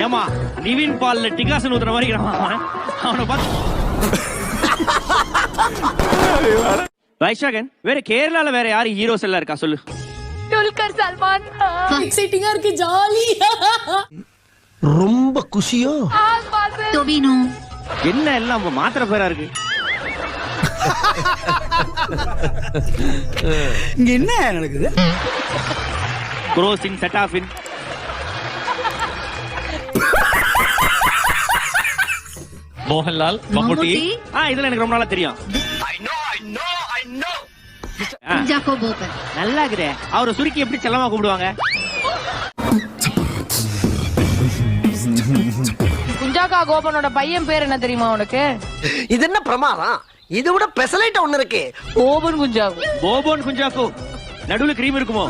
ஏமா நிவின் பால்ல டிகாசன் ஊத்துற மாதிரி அவனை பார்த்து. வைஷாகன், வேற கேரளால வேற யாரு ஹீரோஸ் எல்லாம் இருக்கா சொல்லு. துல்கர் சல்மான். எக்ஸைட்டிங்கா இருக்கு, ஜாலி. ரொம்ப குஷியோ. டொவினோ. என்ன எல்லாம் மாத்திர பேரா இருக்கு. இங்க என்ன நடக்குது? குரோசின், செட்டாஃபின். மோகன்லால், மம்முட்டி. இதெல்லாம் எனக்கு ரொம்ப நாளா தெரியும். குஞ்சாக்கோ போபன். நல்லா இருக்குதே. அவரை சுருக்கி எப்படி செல்லமா கூப்பிடுவாங்க? குஞ்சாக்கா கோபனோட பையன் பேர் என்ன தெரியுமா உனக்கு? இது என்ன பிரமாதம்? இது விட பெசலைட் ஒண்ணு இருக்கு. போபன் குஞ்சாக்கோ. போபோன் குஞ்சாக்கோ. நடுவுல கிரீம் இருக்குமோ?